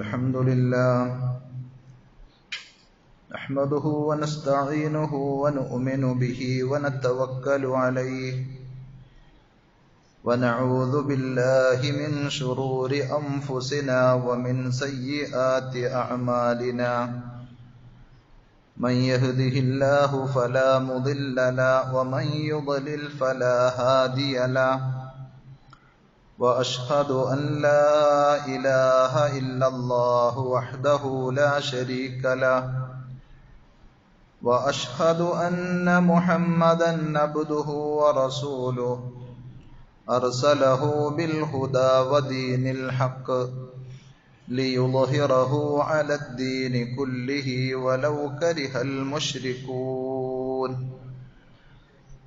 الحمد لله نحمده ونستعينه ونؤمن به ونتوكل عليه ونعوذ بالله من شرور أنفسنا ومن سيئات أعمالنا من يهده الله فلا مضل له ومن يضلل فلا هادي له وأشهد أن لا إله إلا الله وحده لا شريك له وأشهد أن محمدا عبده ورسوله أرسله بالهدى ودين الحق ليظهره على الدين كله ولو كره المشركون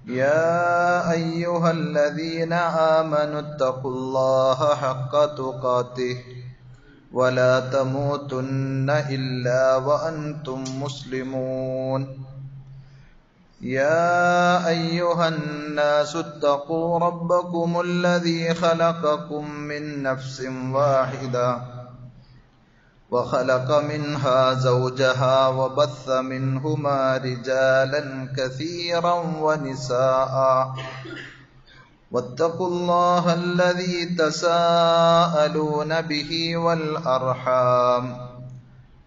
يا أيها الذين آمنوا اتقوا الله حق تقاته ولا تموتن إلا وأنتم مسلمون يا أيها الناس اتقوا ربكم الذي خلقكم من نفس واحدة وخلق منها زوجها وبث منهما رجالا كثيرا ونساء واتقوا الله الذي تساءلون به والأرحام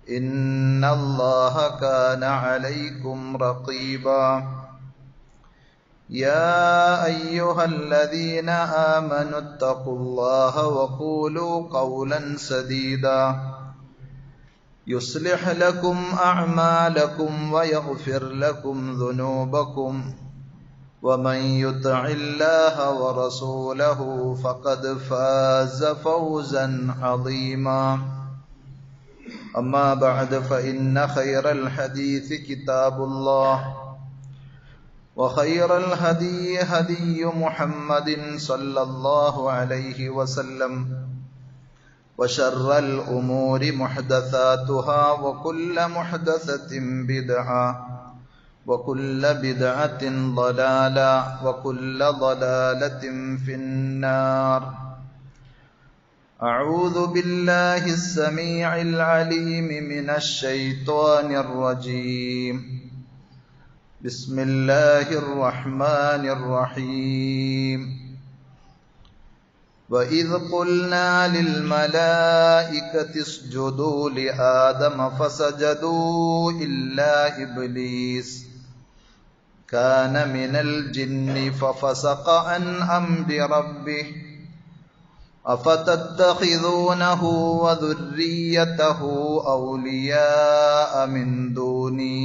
إن الله كان عليكم رقيبا يا أيها الذين آمنوا اتقوا الله وقولوا قولا سديدا يصلح لكم أعمالكم ويغفر لكم ذنوبكم ومن يطع الله ورسوله فقد فاز فوزا عظيما أما بعد فإن خير الحديث كتاب الله وخير الهدي هدي محمد صلى الله عليه وسلم وشر الأمور محدثاتها وكل محدثة بدعة وكل بدعة ضلالة وكل ضلالة في النار أعوذ بالله السميع العليم من الشيطان الرجيم بسم الله الرحمن الرحيم وإذ قلنا للملائكة اسجدوا لآدم فسجدوا إلا إبليس كان من الجن ففسق عن أمر ربه أفتتخذونه وذريته أولياء من دوني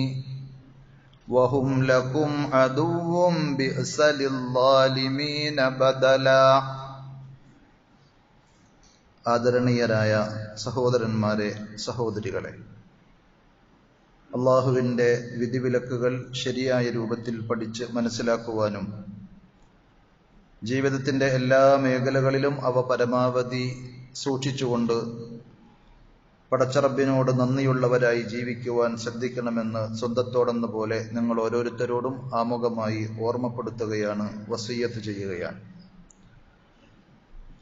وهم لكم عدو بئس للظالمين بدلا ആദരണീയരായ സഹോദരന്മാരെ, സഹോദരികളെ, അള്ളാഹുവിൻ്റെ വിധിവിലക്കുകൾ ശരിയായ രൂപത്തിൽ പഠിച്ച് മനസ്സിലാക്കുവാനും ജീവിതത്തിൻ്റെ എല്ലാ മേഖലകളിലും അവ പരമാവധി സൂക്ഷിച്ചുകൊണ്ട് പടച്ചറബിനോട് നന്ദിയുള്ളവരായി ജീവിക്കുവാൻ ശ്രദ്ധിക്കണമെന്ന് സ്വന്തത്തോടെന്ന പോലെ നിങ്ങൾ ഓരോരുത്തരോടും ആമുഖമായി ഓർമ്മപ്പെടുത്തുകയാണ്, വസിയ്യത്ത് ചെയ്യുകയാണ്.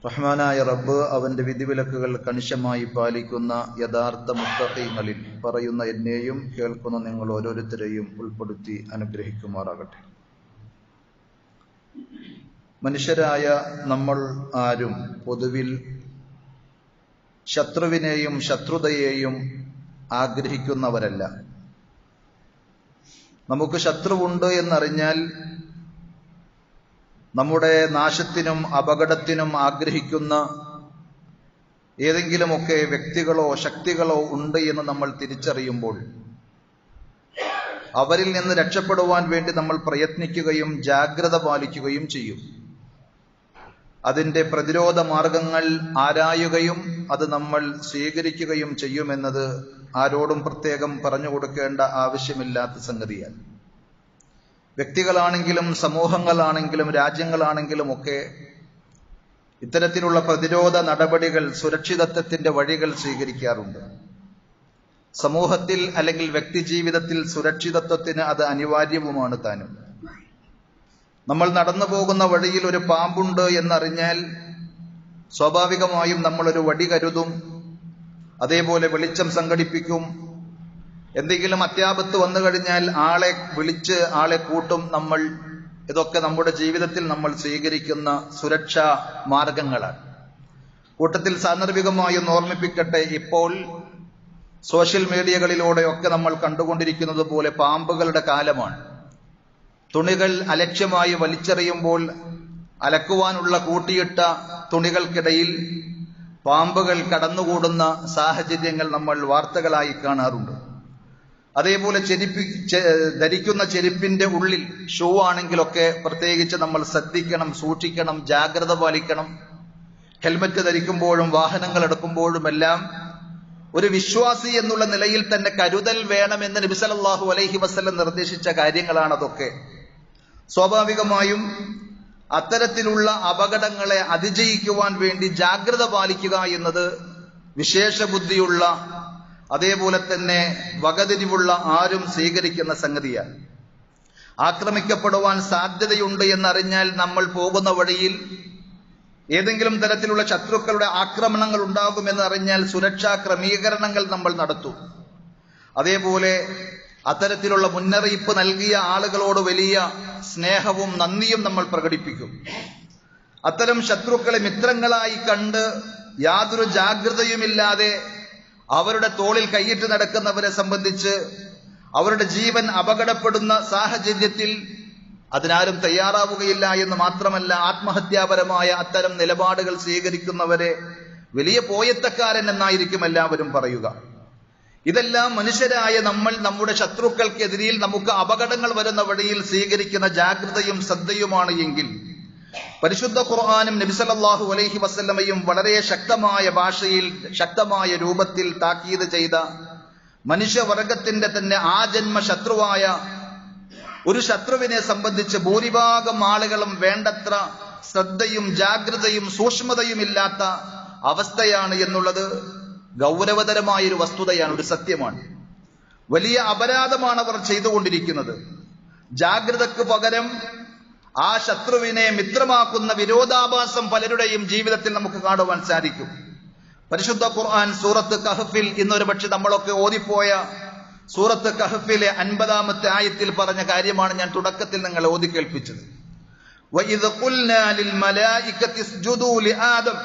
റഹ്മാനായ റബ്ബ് അവന്റെ വിധിവിലക്കുകൾ കണിശമായി പാലിക്കുന്ന യഥാർത്ഥ മുത്തഖീങ്ങളിൽ പറയുന്ന എന്നെയും കേൾക്കുന്ന നിങ്ങൾ ഓരോരുത്തരെയും ഉൾപ്പെടുത്തി അനുഗ്രഹിക്കുമാറാകട്ടെ. മനുഷ്യരായ നമ്മൾ ആരും പൊതുവിൽ ശത്രുവിനെയും ശത്രുതയെയും ആഗ്രഹിക്കുന്നവരല്ല. നമുക്ക് ശത്രുവുണ്ട് എന്നറിഞ്ഞാൽ നമ്മുടെ നാശത്തിനും അപകടത്തിനും ആഗ്രഹിക്കുന്ന ഏതെങ്കിലുമൊക്കെ വ്യക്തികളോ ശക്തികളോ ഉണ്ട് എന്ന് നമ്മൾ തിരിച്ചറിയുമ്പോൾ അവരിൽ നിന്ന് രക്ഷപ്പെടുവാൻ വേണ്ടി നമ്മൾ പ്രയത്നിക്കുകയും ജാഗ്രത പാലിക്കുകയും ചെയ്യും. അതിൻ്റെ പ്രതിരോധ മാർഗങ്ങൾ ആരായുകയും അത് നമ്മൾ സ്വീകരിക്കുകയും ചെയ്യുമെന്നത് ആരോടും പ്രത്യേകം പറഞ്ഞു കൊടുക്കേണ്ട ആവശ്യമില്ലാത്ത സംഗതിയാണ്. വ്യക്തികളാണെങ്കിലും സമൂഹങ്ങളാണെങ്കിലും രാജ്യങ്ങളാണെങ്കിലും ഒക്കെ ഇത്തരത്തിലുള്ള പ്രതിരോധ നടപടികൾ, സുരക്ഷിതത്വത്തിന്റെ വഴികൾ സ്വീകരിക്കാറുണ്ട്. സമൂഹത്തിൽ അല്ലെങ്കിൽ വ്യക്തിജീവിതത്തിൽ സുരക്ഷിതത്വത്തിന് അത് അനിവാര്യവുമാണ് താനും. നമ്മൾ നടന്നു പോകുന്ന വഴിയിൽ ഒരു പാമ്പുണ്ട് എന്നറിഞ്ഞാൽ സ്വാഭാവികമായും നമ്മളൊരു വടി കരുതും. അതേപോലെ വെളിച്ചം സംഘടിപ്പിക്കും. എന്തെങ്കിലും അത്യാപത്ത് വന്നു കഴിഞ്ഞാൽ ആളെ വിളിച്ച് ആളെ കൂട്ടും നമ്മൾ. ഇതൊക്കെ നമ്മുടെ ജീവിതത്തിൽ നമ്മൾ സ്വീകരിക്കുന്ന സുരക്ഷാ മാർഗങ്ങളാണ്. കൂട്ടത്തിൽ സാന്ദർഭികമായി ഒന്ന് ഓർമ്മിപ്പിക്കട്ടെ, ഇപ്പോൾ സോഷ്യൽ മീഡിയകളിലൂടെയൊക്കെ നമ്മൾ കണ്ടുകൊണ്ടിരിക്കുന്നത് പോലെ പാമ്പുകളുടെ കാലമാണ്. തുണികൾ അലക്ഷ്യമായി വലിച്ചെറിയുമ്പോൾ അലക്കുവാനുള്ള കൂട്ടിയിട്ട തുണികൾക്കിടയിൽ പാമ്പുകൾ കടന്നുകൂടുന്ന സാഹചര്യങ്ങൾ നമ്മൾ വാർത്തകളായി കാണാറുണ്ട്. അതേപോലെ ധരിക്കുന്ന ചെരുപ്പിന്റെ ഉള്ളിൽ ഷൂ ആണെങ്കിലൊക്കെ പ്രത്യേകിച്ച് നമ്മൾ ശ്രദ്ധിക്കണം, സൂക്ഷിക്കണം, ജാഗ്രത പാലിക്കണം. ഹെൽമറ്റ് ധരിക്കുമ്പോഴും വാഹനങ്ങൾ എടുക്കുമ്പോഴുമെല്ലാം ഒരു വിശ്വാസി എന്നുള്ള നിലയിൽ തന്നെ കരുതൽ വേണമെന്ന് നബി സല്ലല്ലാഹു അലൈഹി വസല്ലം നിർദ്ദേശിച്ച കാര്യങ്ങളാണ് അതൊക്കെ. സ്വാഭാവികമായും അത്തരത്തിലുള്ള അപകടങ്ങളെ അതിജയിക്കുവാൻ വേണ്ടി ജാഗ്രത പാലിക്കുക എന്നത് വിശേഷ ബുദ്ധിയുള്ള, അതേപോലെ തന്നെ വകതിരിവുള്ള ആരും സ്വീകരിക്കുന്ന സംഗതിയാണ്. ആക്രമിക്കപ്പെടുവാൻ സാധ്യതയുണ്ട് എന്നറിഞ്ഞാൽ നമ്മൾ പോകുന്ന വഴിയിൽ ഏതെങ്കിലും തരത്തിലുള്ള ശത്രുക്കളുടെ ആക്രമണങ്ങൾ ഉണ്ടാകുമെന്ന് അറിഞ്ഞാൽ സുരക്ഷാ ക്രമീകരണങ്ങൾ നമ്മൾ നടത്തും. അതേപോലെ അത്തരത്തിലുള്ള മുന്നറിയിപ്പ് നൽകിയ ആളുകളോട് വലിയ സ്നേഹവും നന്ദിയും നമ്മൾ പ്രകടിപ്പിക്കും. അത്തരം ശത്രുക്കളെ മിത്രങ്ങളായി കണ്ട് യാതൊരു ജാഗ്രതയുമില്ലാതെ അവരുടെ തോളിൽ കൈയിട്ട് നടക്കുന്നവരെ സംബന്ധിച്ച് അവരുടെ ജീവൻ അപകടപ്പെടുന്ന സാഹചര്യത്തിൽ അതിനാരും തയ്യാറാവുകയില്ല എന്ന് മാത്രമല്ല, ആത്മഹത്യാപരമായ അത്തരം നിലപാടുകൾ സ്വീകരിക്കുന്നവരെ വലിയ പോയത്തക്കാരൻ എന്നായിരിക്കും എല്ലാവരും പറയുക. ഇതെല്ലാം മനുഷ്യരായ നമ്മൾ നമ്മുടെ ശത്രുക്കൾക്കെതിരിൽ നമുക്ക് അപകടങ്ങൾ വരുന്ന വഴിയിൽ സ്വീകരിക്കുന്ന ജാഗ്രതയും ശ്രദ്ധയുമാണ് എങ്കിൽ പരിശുദ്ധ ഖുർആനും നബി സല്ലല്ലാഹു അലൈഹി വസല്ലമയും വളരെ ശക്തമായ ഭാഷയിൽ ശക്തമായ രൂപത്തിൽ താക്കീത് ചെയ്ത മനുഷ്യവർഗത്തിന്റെ തന്നെ ആജന്മ ശത്രുവായ ഒരു ശത്രുവിനെ സംബന്ധിച്ച് ഭൂരിഭാഗം ആളുകളും വേണ്ടത്ര ശ്രദ്ധയും ജാഗ്രതയും സൂക്ഷ്മതയും ഇല്ലാത്ത അവസ്ഥയാണ് എന്നുള്ളത് ഗൗരവതരമായൊരു വസ്തുതയാണ്, ഒരു സത്യമാണ്. വലിയ അപരാധമാണ് അവർ ചെയ്തുകൊണ്ടിരിക്കുന്നത്. ജാഗ്രതക്ക് പകരം ആ ശത്രുവിനെ മിത്രമാക്കുന്ന വിരോധാഭാസം പലരുടെയും ജീവിതത്തിൽ നമുക്ക് കാണുവാൻ സാധിക്കും. പരിശുദ്ധ ഖുർആൻ സൂറത്ത് കഹ്ഫിൽ ഇന്നൊരു പക്ഷെ നമ്മളൊക്കെ ഓതിപ്പോയ സൂറത്ത് കഹ്ഫിലെ 50-ാമത്തെ ആയത്തിൽ പറഞ്ഞ കാര്യമാണ് ഞാൻ തുടക്കത്തിൽ നിങ്ങളെ ഓതി കേൾപ്പിച്ചത്. വഇദ് ഖുൽനാ ലിൽ മലായികതി ഇസ്ജുദൂ ലിആദം.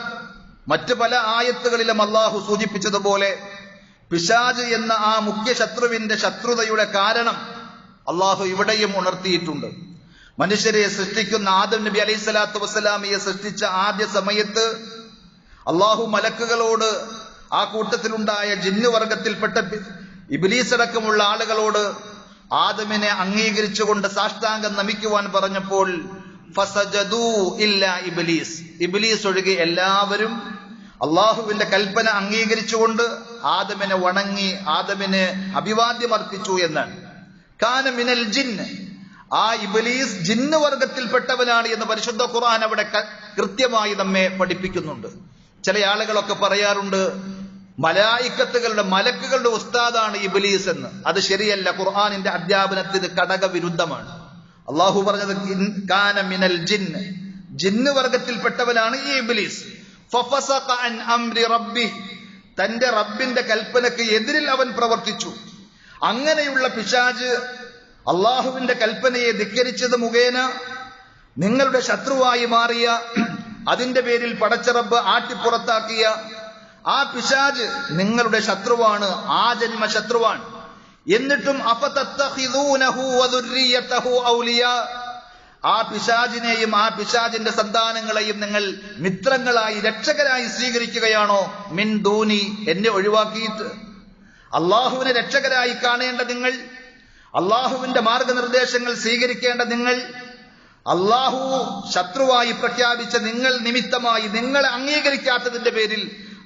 മറ്റു പല ആയത്തുകളിലും അല്ലാഹു സൂചിപ്പിച്ചതുപോലെ പിശാച് എന്ന ആ മുഖ്യ ശത്രുവിന്റെ ശത്രുതയുടെ കാരണം അല്ലാഹു ഇവിടെയും ഉണർത്തിയിട്ടുണ്ട്. മനുഷ്യരെ സൃഷ്ടിക്കുന്ന ആദം നബി അലൈഹി സ്വലാത്തു വസ്സലാമിയെ സൃഷ്ടിച്ച ആദ്യ സമയത്ത് അല്ലാഹു മലക്കുകളോട്, ആ കൂട്ടത്തിലുണ്ടായ ജിന്നുവർഗത്തിൽപ്പെട്ട ഇബ്ലീസ് അടക്കമുള്ള ആളുകളോട് ആദമിനെ അംഗീകരിച്ചുകൊണ്ട് സാഷ്ടാംഗം നമിക്കുവാൻ പറഞ്ഞപ്പോൾ ഫസജദൂ ഇല്ലാ ഇബ്ലീസ്, ഇബ്ലീസ് ഒഴികെ എല്ലാവരും അള്ളാഹുവിന്റെ കൽപ്പന അംഗീകരിച്ചുകൊണ്ട് ആദമിനെ വണങ്ങി ആദമിന് അഭിവാദ്യം അർപ്പിച്ചു എന്നാണ്. കാന മിനൽ ജിന്ന്, ആ ഇബ്ലീസ് ജിന്ന് വർഗത്തിൽപ്പെട്ടവനാണ് എന്ന് പരിശുദ്ധ ഖുർആൻ അവിടെ കൃത്യമായി നമ്മെ പഠിപ്പിക്കുന്നുണ്ട്. ചില ആളുകളൊക്കെ പറയാറുണ്ട് മലായിക്കത്തുകളുടെ മലക്കുകളുടെ ഉസ്താദാണ് ഇബ്ലീസ് എന്ന്. അത് ശരിയല്ല, ഖുർആനിന്റെ അധ്യാപനത്തിന് കടകവിരുദ്ധമാണ്. അള്ളാഹു പറഞ്ഞത് കാന മിനൽ ജിന്ന്, ജിന്ന് വർഗത്തിൽപ്പെട്ടവനാണ് ഈ ഇബ്ലീസ്. ഫഫസഖ അൻ അംരി റബ്ബി, തന്റെ റബ്ബിന്റെ കൽപ്പനക്ക് എതിരിൽ അവൻ പ്രവർത്തിച്ചു. അങ്ങനെയുള്ള പിശാച് അള്ളാഹുവിന്റെ കൽപ്പനയെ ധിക്കരിച്ചത് മുഖേന നിങ്ങളുടെ ശത്രുവായി മാറിയ, അതിന്റെ പേരിൽ പടച്ച റബ്ബ് ആട്ടിപ്പുറത്താക്കിയ ആ പിശാച് നിങ്ങളുടെ ശത്രുവാണ്, ആജന്മ ശത്രുവാണ്. എന്നിട്ടും അഫതത്തഖിദൂനഹു വദുർരിയതഹു ഔലിയാ, ആ പിശാചിനെയും ആ പിശാചിന്റെ സന്താനങ്ങളെയും നിങ്ങൾ മിത്രങ്ങളായി രക്ഷകരായി സ്വീകരിക്കുകയാണോ? മിൻ ദൂനി, എന്നെ ഒഴിവാക്കിയിട്ട്. അള്ളാഹുവിനെ രക്ഷകരായി കാണേണ്ട നിങ്ങൾ, അള്ളാഹുവിന്റെ മാർഗനിർദ്ദേശങ്ങൾ സ്വീകരിക്കേണ്ട നിങ്ങൾ, അള്ളാഹു ശത്രുവായി പ്രഖ്യാപിച്ച നിങ്ങൾ നിമിത്തമായി നിങ്ങളെ അംഗീകരിക്കാത്തതിന്റെ പേരിൽ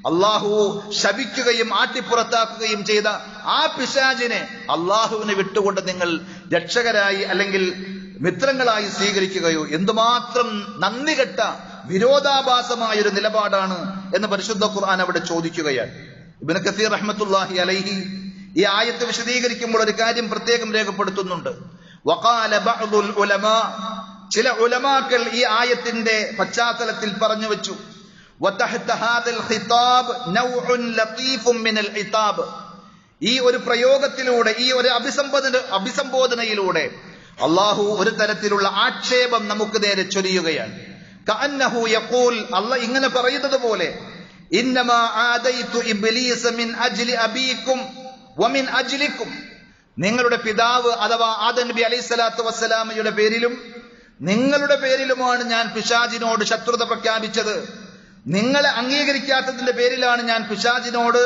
അള്ളാഹു ശപിക്കുകയും ആട്ടിപ്പുറത്താക്കുകയും ചെയ്ത ആ പിശാചിനെ അള്ളാഹുവിനെ വിട്ടുകൊണ്ട് നിങ്ങൾ രക്ഷകരായി അല്ലെങ്കിൽ മിത്രങ്ങളായി സ്വീകരിക്കുകയോ? എന്തുമാത്രം നന്ദികെട്ട വിരോധാഭാസമായൊരു നിലപാടാണ് എന്ന് പരിശുദ്ധ ഖുർആൻ അവിടെ ചോദിക്കുകയാണ്. ഇബ്നു കസീർ റഹ്മത്തുള്ളാഹി അലൈഹി ഈ ആയത്ത് വിശദീകരിക്കുമ്പോൾ ഒരു കാര്യം പ്രത്യേകം രേഖപ്പെടുത്തുന്നുണ്ട്. വഖാല ബഅ്ദുൽ ഉലമാ, ചില ഉലമാക്കൾ ഈ ആയത്തിന്റെ പശ്ചാത്തലത്തിൽ പറഞ്ഞു വെച്ചു, വതഹ്ത ഹാദൽ ഖിതാബ് നൗഉൻ ലതീഫുൻ മിനൽ ഇതാബ്. ഈ ഒരു പ്രയോഗത്തിലൂടെ, ഈ ഒരു അഭിസംബോധനയിലൂടെ അള്ളാഹു ഒരു തരത്തിലുള്ള ആക്ഷേപം നമുക്ക് നേരെ ചൊരിയുകയാണ്. കഅന്നഹു യഖൂൽ, അല്ലാഹ് ഇങ്ങനെ പറയുന്നത് പോലെ, ഇന്നമാ ആദൈതു ഇബ്ലീസ മിൻ അജ്ലി അബീകും വമിൻ അജ്ലികും. നിങ്ങളുടെ പിതാവ് അഥവാ ആദം നബി അലൈഹിസ്സലാത്തു വസ്സലാമയുടെ പേരിലും നിങ്ങളുടെ പേരിലുമാണ് ഞാൻ പിശാചിനോട് ശത്രുത പ്രഖ്യാപിച്ചത്. നിങ്ങളെ അംഗീകരിക്കാത്തതിന്റെ പേരിലാണ് ഞാൻ പിശാചിനോട്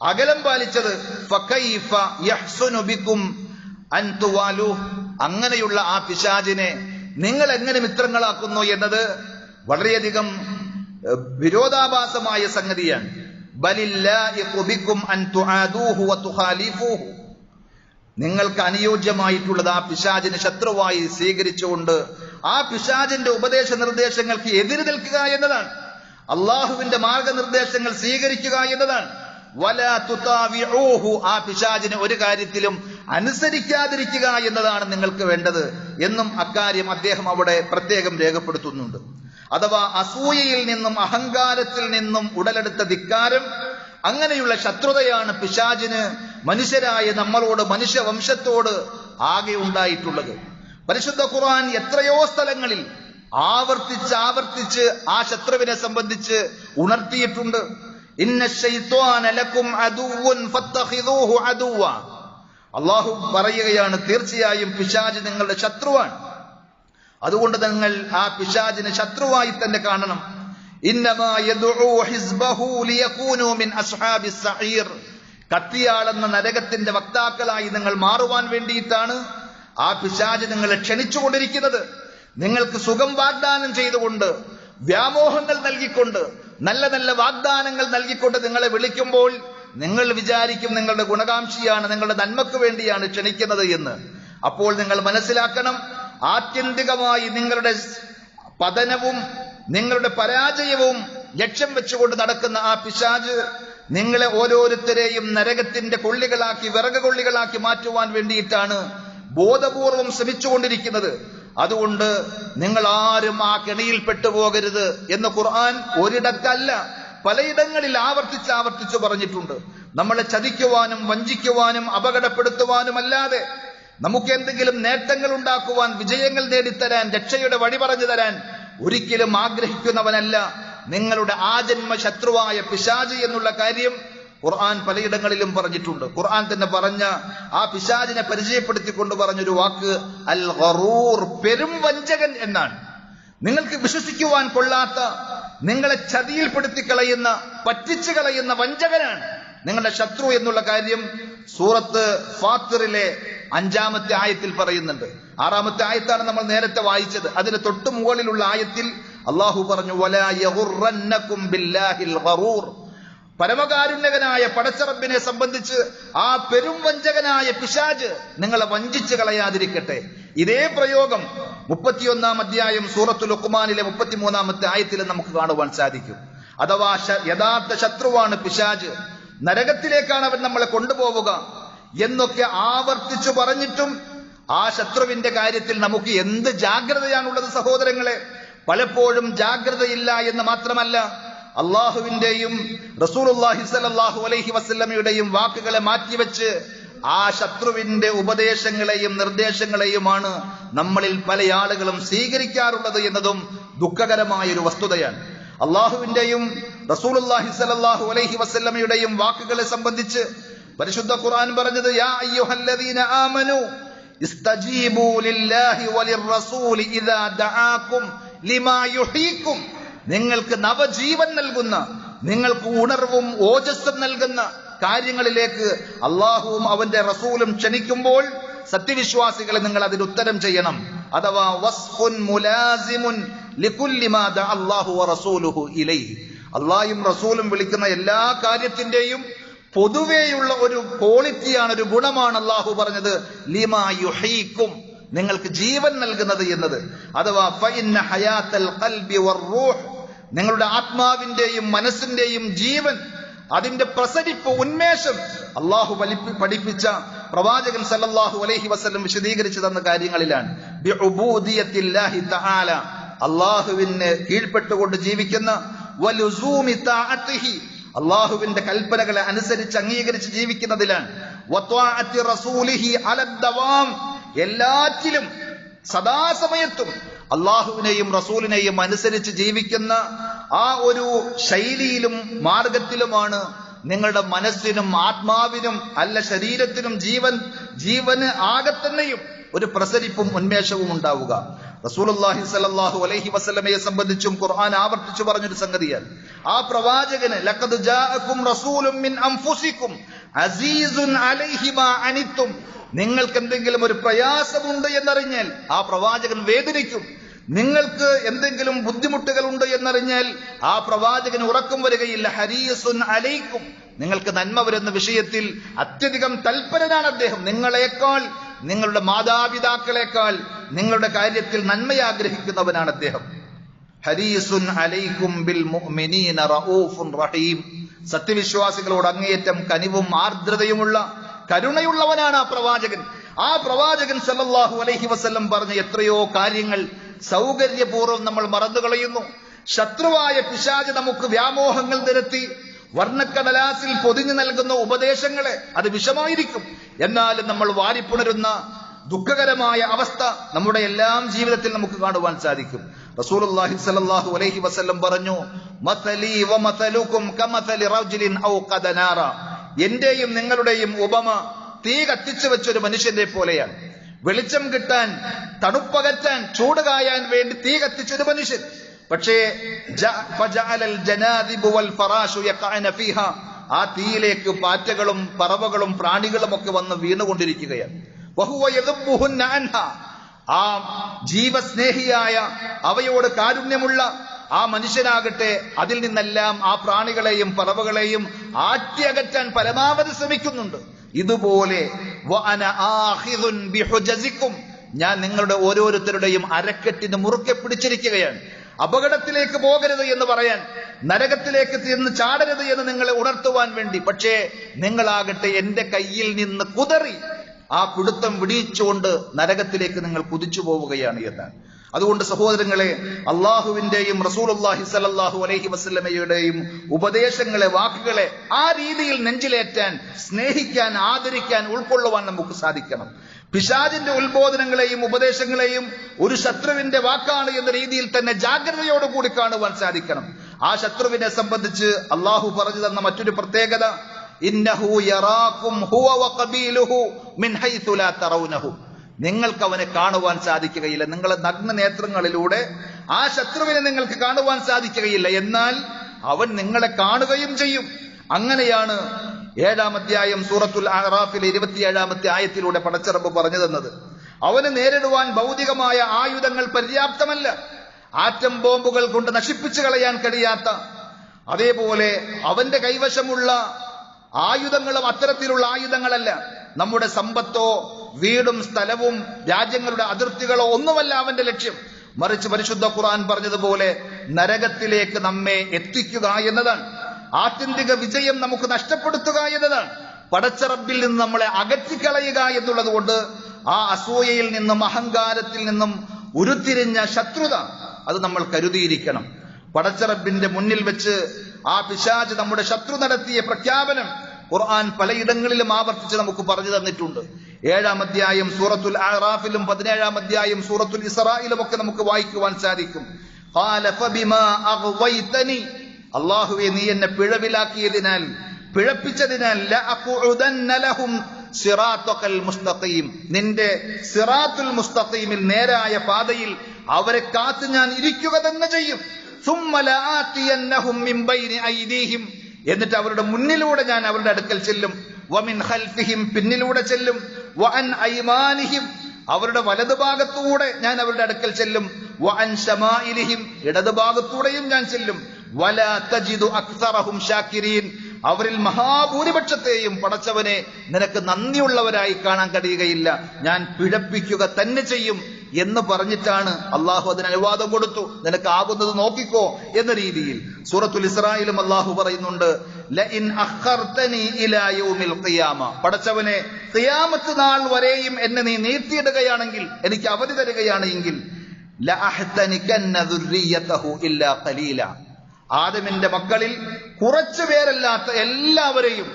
അകലം പാലിച്ചത്. ഫകൈഫ യഹ്സുനു ബികും അൻ തുവാലു. അങ്ങനെയുള്ള ആ പിശാചിനെ നിങ്ങൾ എങ്ങനെ മിത്രങ്ങളാക്കുന്നു എന്നത് വളരെയധികം വിരോധാഭാസമായ സംഗതിയാണ്. ബലില്ലാഹിഖു ബികും അൻ തുആദൂഹു വതുഖാലിഫൂഹു. നിങ്ങൾക്ക് അനുയോജ്യമായിട്ടുള്ളത് ആ പിശാചിനെ ശത്രുവായി സ്വീകരിച്ചുകൊണ്ട് ആ പിശാചിന്റെ ഉപദേശ നിർദ്ദേശങ്ങൾക്ക് എതിര് നിൽക്കുക എന്നതാണ്. അള്ളാഹുവിന്റെ മാർഗനിർദ്ദേശങ്ങൾ സ്വീകരിക്കുക എന്നതാണ്. വലാ തുതാവിഊഹു, ആ പിശാചിനെ ഒരു കാര്യത്തിലും അനുസരിക്കാതിരിക്കുക എന്നതാണ് നിങ്ങൾക്ക് വേണ്ടത് എന്നും അക്കാര്യം അദ്ദേഹം അവിടെ പ്രത്യേകം രേഖപ്പെടുത്തുന്നുണ്ട്. അഥവാ അസൂയയിൽ നിന്നും അഹങ്കാരത്തിൽ നിന്നും ഉടലെടുത്ത ധിക്കാരം, അങ്ങനെയുള്ള ശത്രുതയാണ് പിശാചിന് മനുഷ്യരായ നമ്മളോട്, മനുഷ്യവംശത്തോട് ആകെ ഉണ്ടായിട്ടുള്ളത്. പരിശുദ്ധ ഖുർആൻ എത്രയോ സ്ഥലങ്ങളിൽ ആവർത്തിച്ച് ആ ശത്രുവിനെ സംബന്ധിച്ച് ഉണർത്തിയിട്ടുണ്ട്. ഇന്ന ശൈത്വാന ലക്കും അദുവ്വുൻ ഫത്തഖിദൂഹു അദുവ്വ. അല്ലാഹു പറയുകയാണ്, തീർച്ചയായും പിശാച് നിങ്ങളുടെ ശത്രുവാണ്, അതുകൊണ്ട് നിങ്ങൾ ആ പിശാചിനെ ശത്രുവായി തന്നെ കാണണം. ഇന്നമാ യദ്ഉ ഹിസ്ബഹു ലിയകൂനു മിൻ അസ്ഹാബിസ് സഈർ. കത്തിയാളെന്ന നരകത്തിന്റെ വക്താക്കളായി നിങ്ങൾ മാറുവാൻ വേണ്ടിയിട്ടാണ് ആ പിശാച് നിങ്ങളെ ക്ഷണിച്ചുകൊണ്ടിരിക്കുന്നത്. നിങ്ങൾക്ക് സുഖം വാഗ്ദാനം ചെയ്തുകൊണ്ട്, വ്യാമോഹങ്ങൾ നൽകിക്കൊണ്ട്, നല്ല നല്ല വാഗ്ദാനങ്ങൾ നൽകിക്കൊണ്ട് നിങ്ങളെ വിളിക്കുമ്പോൾ നിങ്ങൾ വിചാരിക്കും നിങ്ങളുടെ ഗുണകാംക്ഷിയാണ്, നിങ്ങളുടെ നന്മക്ക് വേണ്ടിയാണ് ക്ഷണിക്കുന്നത് എന്ന്. അപ്പോൾ നിങ്ങൾ മനസ്സിലാക്കണം, ആത്യന്തികമായി നിങ്ങളുടെ പതനവും നിങ്ങളുടെ പരാജയവും ലക്ഷ്യം വെച്ചുകൊണ്ട് നടക്കുന്ന ആ പിശാച് നിങ്ങളെ ഓരോരുത്തരെയും നരകത്തിന്റെ കൊള്ളികളാക്കി, വിറക് കൊള്ളികളാക്കി മാറ്റുവാൻ വേണ്ടിയിട്ടാണ് ബോധപൂർവം ശ്രമിച്ചുകൊണ്ടിരിക്കുന്നത്. അതുകൊണ്ട് നിങ്ങൾ ആരും ആ കെണിയിൽ പെട്ടുപോകരുത് എന്ന് ഖുർആൻ ഒരിടത്തല്ല പലയിടങ്ങളിൽ ആവർത്തിച്ച് പറഞ്ഞിട്ടുണ്ട്. നമ്മളെ ചതിക്കുവാനും വഞ്ചിക്കുവാനും അപകടപ്പെടുത്തുവാനും അല്ലാതെ നമുക്ക് എന്തെങ്കിലും നേട്ടങ്ങൾ ഉണ്ടാക്കുവാൻ, വിജയങ്ങൾ നേടിത്തരാൻ, രക്ഷയുടെ വഴി പറഞ്ഞു തരാൻ ഒരിക്കലും ആഗ്രഹിക്കുന്നവനല്ല നിങ്ങളുടെ ആജന്മ ശത്രുവായ പിശാച് എന്നുള്ള കാര്യം ഖുർആൻ പലയിടങ്ങളിലും പറഞ്ഞിട്ടുണ്ട്. ഖുർആൻ തന്നെ പറഞ്ഞ ആ പിശാചിനെ പരിചയപ്പെടുത്തിക്കൊണ്ട് പറഞ്ഞൊരു വാക്ക് അൽ ഗറൂർ, പെരും വഞ്ചകൻ എന്നാണ്. നിങ്ങൾക്ക് വിശ്വസിക്കുവാൻ കൊള്ളാത്ത, നിങ്ങളെ ചതിയിൽപ്പെടുത്തി കളയുന്ന, പറ്റിച്ചു കളയുന്ന വഞ്ചകനാണ് നിങ്ങളുടെ ശത്രു എന്നുള്ള കാര്യം സൂറത്ത് ഫാത്തിറിലെ 5-ാമത്തെ ആയത്തിൽ പറയുന്നുണ്ട്. 6-ാമത്തെ ആയത്താണ് നമ്മൾ നേരത്തെ വായിച്ചത്. അതിന് തൊട്ടു മുകളിലുള്ള ആയത്തിൽ അള്ളാഹു പറഞ്ഞു, വലാ യഗുറന്നകും ബില്ലാഹിൽ ഗറൂർ. പരമകാരുണ്യകനായ പടച്ചറബിനെ സംബന്ധിച്ച് ആ പെരും വഞ്ചകനായ പിശാച് നിങ്ങളെ വഞ്ചിച്ചു കളയാതിരിക്കട്ടെ. ഇതേ പ്രയോഗം 31-ാം അധ്യായം സൂറത്തുൽ ലുഖ്മാനിലെ 33-ാമത്തെ ആയത്തിൽ നമുക്ക് കാണുവാൻ സാധിക്കും. അഥവാ യഥാർത്ഥ ശത്രുവാണ് പിശാച്, നരകത്തിലേക്കാണ് അവൻ നമ്മളെ കൊണ്ടുപോവുക എന്നൊക്കെ ആവർത്തിച്ചു പറഞ്ഞിട്ടും ആ ശത്രുവിന്റെ കാര്യത്തിൽ നമുക്ക് എന്ത് ജാഗ്രതയാണുള്ളത് സഹോദരങ്ങളെ. പലപ്പോഴും ജാഗ്രതയില്ല എന്ന് മാത്രമല്ല, അള്ളാഹുവിന്റെയും റസൂലുള്ളാഹി സ്വല്ലല്ലാഹു അലൈഹി വസല്ലമയുടെയും വാക്കുകളെ മാറ്റിവെച്ച് ആ ശത്രുവിന്റെ ഉപദേശങ്ങളെയും നിർദ്ദേശങ്ങളെയുമാണ് നമ്മളിൽ പല ആളുകളും സ്വീകരിക്കാറുള്ളത് എന്നതും ദുഃഖകരമായ ഒരു വസ്തുതയാണ്. അള്ളാഹുവിന്റെയും റസൂലുള്ളാഹി സ്വല്ലല്ലാഹു അലൈഹി വസല്ലമയുടെയും വാക്കുകളെ സംബന്ധിച്ച് പരിശുദ്ധ ഖുർആൻ പറഞ്ഞത്, യാ അയ്യുഹല്ലദീന ആമനു ഇസ്തജീബു ലില്ലാഹി വലിർറസൂലി ഇദാ ദആകും ലിമാ യുഹീകും. നിങ്ങൾക്ക് നവജീവൻ നൽകുന്ന, നിങ്ങൾക്ക് ഉണർവും ഓജസ്സും നൽകുന്ന കാര്യങ്ങളിലേക്ക് അള്ളാഹുവും അവന്റെ റസൂലും ക്ഷണിക്കുമ്പോൾ സത്യവിശ്വാസികളെ നിങ്ങൾ അതിന് ഉത്തരം ചെയ്യണം. അഥവാ വസ്ഫുൻ മുലാസിമുൻ ലികുല്ലി മാ ദഅ അല്ലാഹു വറസൂലുഹു ഇലൈഹി. അള്ളാഹും റസൂലും വിളിക്കുന്ന എല്ലാ കാര്യത്തിന്റെയും പൊതുവെയുള്ള ഒരു ക്വാളിറ്റിയാണ്, ഒരു ഗുണമാണ് അള്ളാഹു പറഞ്ഞത് ലിമാ യുഹീകും, നിങ്ങൾക്ക് ജീവൻ നൽകുന്നത് എന്നത്. അഥവാ ഫഇന്ന ഹയാത്തൽ ഖൽബി വറൂഹ്, നിങ്ങളുടെ ആത്മാവിന്റെയും മനസ്സിന്റെയും ജീവൻ, അതിന്റെ പ്രസരിപ്പ്, ഉന്മേഷം അള്ളാഹു പഠിപ്പിച്ച പ്രവാചകൻ സല്ലല്ലാഹു അലൈഹി വസല്ലം വിശദീകരിച്ചു തന്ന കാര്യങ്ങളിലാണ്. ബിഉബൂദിയത്തില്ലാഹി തആല, അള്ളാഹുവിന് കീഴ്പ്പെട്ടുകൊണ്ട് ജീവിക്കുന്ന, വലുസൂമി തഅതിഹി, അല്ലാഹുവിന്റെ കൽപ്പനകളെ അനുസരിച്ച് അംഗീകരിച്ച് ജീവിക്കുന്നതിലാണ്. വത്വാഅത്തി റസൂലിഹി അലദ്ദവാം, എല്ലാറ്റിലും സദാസമയത്തും അള്ളാഹുവിനെയും റസൂലിനെയും അനുസരിച്ച് ജീവിക്കുന്ന ആ ഒരു ശൈലിയിലും മാർഗത്തിലുമാണ് നിങ്ങളുടെ മനസ്സിനും ആത്മാവിനും അല്ല ശരീരത്തിനും ജീവന് ആകെ തന്നെയും ഒരു പ്രസരിപ്പും ഉന്മേഷവും ഉണ്ടാവുക. റസൂലുള്ളാഹി സ്വല്ലല്ലാഹു അലൈഹി വസല്ലമയെ സംബന്ധിച്ചും ഖുർആൻ ആവർത്തിച്ചു പറഞ്ഞൊരു സംഗതിയാണ്. ആ പ്രവാചകന് ലഖദ് ജാഅകും റസൂലുൻ മിൻ അൻഫുസികും അസീസുൻ അലൈഹി മാ അനിത്തും, നിങ്ങൾക്ക് എന്തെങ്കിലും ഒരു പ്രയാസമുണ്ട് എന്നറിഞ്ഞാൽ ആ പ്രവാചകൻ വേദനിക്കും. നിങ്ങൾക്ക് എന്തെങ്കിലും ബുദ്ധിമുട്ടുകൾ ഉണ്ട് എന്നറിഞ്ഞാൽ ആ പ്രവാചകന് ഉറക്കം വരികയില്ല. ഹരീസുൻ അലൈക്കും, നിങ്ങൾക്ക് നന്മ വരുന്ന വിഷയത്തിൽ അത്യധികം തൽപരനാണ് അദ്ദേഹം. നിങ്ങളെക്കാൾ, നിങ്ങളുടെ മാതാപിതാക്കളെക്കാൾ നിങ്ങളുടെ കാര്യത്തിൽ നന്മയാഗ്രഹിക്കുന്നവനാണ് അദ്ദേഹം. ഹരീസുൻ അലൈക്കും ബിൽ മുഅ്മിനീന റഊഫുൻ റഹീം, സത്യവിശ്വാസികളോട് അങ്ങേയറ്റം കനിവും ആർദ്രതയുമുള്ള കരുണയുള്ളവനാണ് ആ പ്രവാചകൻ. ആ പ്രവാചകൻ സല്ലല്ലാഹു അലൈഹി വസല്ലം പറഞ്ഞ എത്രയോ കാര്യങ്ങൾ സൗകര്യപൂർവ്വം നമ്മൾ മറന്നുകളയുന്നു. ശത്രുവായ പിശാച് നമുക്ക് വ്യാമോഹങ്ങൾ നിരത്തി വർണ്ണക്കടലാസിൽ പൊതിഞ്ഞു നൽകുന്ന ഉപദേശങ്ങളെ, അത് വിഷമായിരിക്കും, എന്നാലും നമ്മൾ വാരിപ്പുണരുന്ന ദുഃഖകരമായ അവസ്ഥ നമ്മുടെ എല്ലാം ജീവിതത്തിൽ നമുക്ക് കാണുവാൻ സാധിക്കും. റസൂലുള്ളാഹി സ്വല്ലല്ലാഹു അലൈഹി വസല്ലം പറഞ്ഞു, മസലി വമസലുകും കമസലി റജുലിൻ ഔഖദ നാറ, എന്റെയും നിങ്ങളുടെയും ഉപമ തീ കത്തിച്ചു വെച്ചൊരു മനുഷ്യന്റെ പോലെയാണ്. വെളിച്ചം കിട്ടാൻ, തണുപ്പകറ്റാൻ, ചൂട് കായാൻ വേണ്ടി തീ കത്തിച്ചൊരു മനുഷ്യൻ. പക്ഷേ ആ തീയിലേക്ക് പാറ്റകളും പറവകളും പ്രാണികളും ഒക്കെ വന്ന് വീണുകൊണ്ടിരിക്കുകയാണ്. ആ ജീവസ്നേഹിയായ, അവയോട് കാരുണ്യമുള്ള ആ മനുഷ്യനാകട്ടെ അതിൽ നിന്നെല്ലാം ആ പ്രാണികളെയും പറവകളെയും ആട്ടിയകറ്റാൻ പരമാവധി ശ്രമിക്കുന്നുണ്ട്. ഇതുപോലെ ഞാൻ നിങ്ങളുടെ ഓരോരുത്തരുടെയും അരക്കെട്ടിന് മുറുക്കെ പിടിച്ചിരിക്കുകയാണ്. അപകടത്തിലേക്ക് പോകരുത് എന്ന് പറയാൻ, നരകത്തിലേക്ക് ചെന്ന് ചാടരുത് എന്ന് നിങ്ങളെ ഉണർത്തുവാൻ വേണ്ടി. പക്ഷേ നിങ്ങളാകട്ടെ എന്റെ കയ്യിൽ നിന്ന് കുതറി ആ പിടുത്തം വിടിയിച്ചുകൊണ്ട് നരകത്തിലേക്ക് നിങ്ങൾ കുതിച്ചു പോവുകയാണ് എന്നാണ്. അതുകൊണ്ട് സഹോദരങ്ങളെ, അള്ളാഹുവിന്റെയും റസൂലുള്ളാഹി സ്വല്ലല്ലാഹു അലൈഹി വസല്ലമയുടെയും ഉപദേശങ്ങളെ, വാക്കുകളെ ആ രീതിയിൽ നെഞ്ചിലേറ്റാൻ, സ്നേഹിക്കാൻ, ആദരിക്കാൻ, ഉൾക്കൊള്ളുവാൻ നമുക്ക് സാധിക്കണം. പിശാചിന്റെ ഉത്ബോധനങ്ങളെയും ഉപദേശങ്ങളെയും ഒരു ശത്രുവിന്റെ വാക്കാണ് എന്ന രീതിയിൽ തന്നെ ജാഗ്രതയോടുകൂടി കാണുവാൻ സാധിക്കണം. ആ ശത്രുവിനെ സംബന്ധിച്ച് അള്ളാഹു പറഞ്ഞു തന്ന മറ്റൊരു പ്രത്യേകത, ഇന്നഹു യറാകും ഹുവ വഖബീലുഹു മിൻ ഹൈതു ലാ തറൗനഹു, നിങ്ങൾക്ക് അവനെ കാണുവാൻ സാധിക്കുകയില്ല. നിങ്ങളെ നഗ്ന നേത്രങ്ങളിലൂടെ ആ ശത്രുവിനെ നിങ്ങൾക്ക് കാണുവാൻ സാധിക്കുകയില്ല, എന്നാൽ അവൻ നിങ്ങളെ കാണുകയും ചെയ്യും. അങ്ങനെയാണ് 7-ാം അധ്യായം സൂറത്തുൽ അഅറാഫിലെ 27-ാമത്തെ ആയത്തിലൂടെ പടച്ചറബ് പറഞ്ഞു തന്നത്. അവന് നേരിടുവാൻ ഭൗതികമായ ആയുധങ്ങൾ പര്യാപ്തമല്ല, ആറ്റം ബോംബുകൾ കൊണ്ട് നശിപ്പിച്ചു കളയാൻ കഴിയാത്ത, അതേപോലെ അവന്റെ കൈവശമുള്ള ആയുധങ്ങളും അത്തരത്തിലുള്ള ആയുധങ്ങളല്ല. നമ്മുടെ സമ്പത്തോ വീടും സ്ഥലവും രാജ്യങ്ങളുടെ അതിർത്തികളോ ഒന്നുമല്ല അവന്റെ ലക്ഷ്യം. മറിച്ച് പരിശുദ്ധ ഖുർആൻ പറഞ്ഞതുപോലെ നരകത്തിലേക്ക് നമ്മെ എത്തിക്കുക എന്നതാണ്. ആത്യന്തിക വിജയം നമുക്ക് നഷ്ടപ്പെടുത്തുക എന്നതാണ്. പടച്ച റബ്ബിൽ നിന്ന് നമ്മളെ അകറ്റിക്കളയുക എന്നുള്ളത് കൊണ്ട് ആ അസൂയയിൽ നിന്നും അഹങ്കാരത്തിൽ നിന്നും ഉരുത്തിരിഞ്ഞ ശത്രുത അത് നമ്മൾ കരുതിയിരിക്കണം. പടച്ച റബ്ബിന്റെ മുന്നിൽ വെച്ച് ആ പിശാച് നമ്മുടെ ശത്രു നടത്തിയ പ്രഖ്യാപനം ഖുർആൻ പലയിടങ്ങളിലും ആവർത്തിച്ച് നമുക്ക് പറഞ്ഞു തന്നിട്ടുണ്ട്. 7-ാം അധ്യായം സൂറത്തുൽ അഅറാഫിലും 17-ാം അധ്യായം സൂറത്തുൽ ഇസ്റായിലും ഒക്കെ നമുക്ക് വായിക്കുവാൻ സാധിക്കും. ഖാല ഫബിമാ അഗ്വൈതനി, അല്ലാഹുവേ നീ എന്നെ പിഴവിലാക്കിയതിനാൽ, പിഴപ്പിച്ചതിനാൽ, ലഅഖുദന്ന ലഹും സിറാത്തകൽ മുസ്തഖീം, നിന്റെ സിറാത്തുൽ മുസ്തഖീമിൽ നേരായ പാതയിൽ അവരെ കാത്ത് ഞാൻ ഇരിക്കുക തന്നെ ചെയ്യും. സുമ്മ ലആതിയന്നഹും മിൻ ബൈനി ഐദീഹിം, എന്നിട്ട് അവരുടെ മുന്നിലൂടെ ഞാൻ അവരുടെ അടുക്കൽ ചെല്ലും. വമിൻ ഖൽഫിഹിം, പിന്നിലൂടെ ചെല്ലും. വഅൻ ഐമാനിഹിം, അവരുടെ വലതുഭാഗത്തൂടെ ഞാൻ അവരുടെ അടുക്കൽ ചെല്ലും. വഅൻ ശമാഇലിഹിം, ഇടതുഭാഗത്തൂടെയും ഞാൻ ചെല്ലും. വലാ തജിദു അക്സറഹും ശാകിരീൻ, അവരിൽ മഹാഭൂരിപക്ഷത്തെയും പടച്ചവനെ നിനക്ക് നന്ദിയുള്ളവരായി കാണാൻ കഴിയുകയില്ല, ഞാൻ പിഴപ്പിക്കുക തന്നെ ചെയ്യും എന്ന് പറഞ്ഞിട്ടാണ് അള്ളാഹു അതിന് അനുവാദം കൊടുത്തു. നിനക്ക് ആകുന്നത് നോക്കിക്കോ എന്ന രീതിയിൽ. സൂറത്തുൽ ഇസ്റായിലും അള്ളാഹു പറയുന്നുണ്ട്, ലഇൻ അഖർതനി ഇലാ യൗമിൽ ഖിയാമ, പടച്ചവനെ ഖിയാമത്ത് നാൾ വരെയും എന്നെ നീ നീട്ടിയിടുകയാണെങ്കിൽ, എനിക്ക് അവധി തരികയാണെങ്കിൽ, ലഅഹ്തനികന്ന ദുർരിയതഹു ഇല്ലാ ഖലീല, ആദമിന്റെ മക്കളിൽ കുറച്ചു പേരല്ലാത്ത എല്ലാവരെയും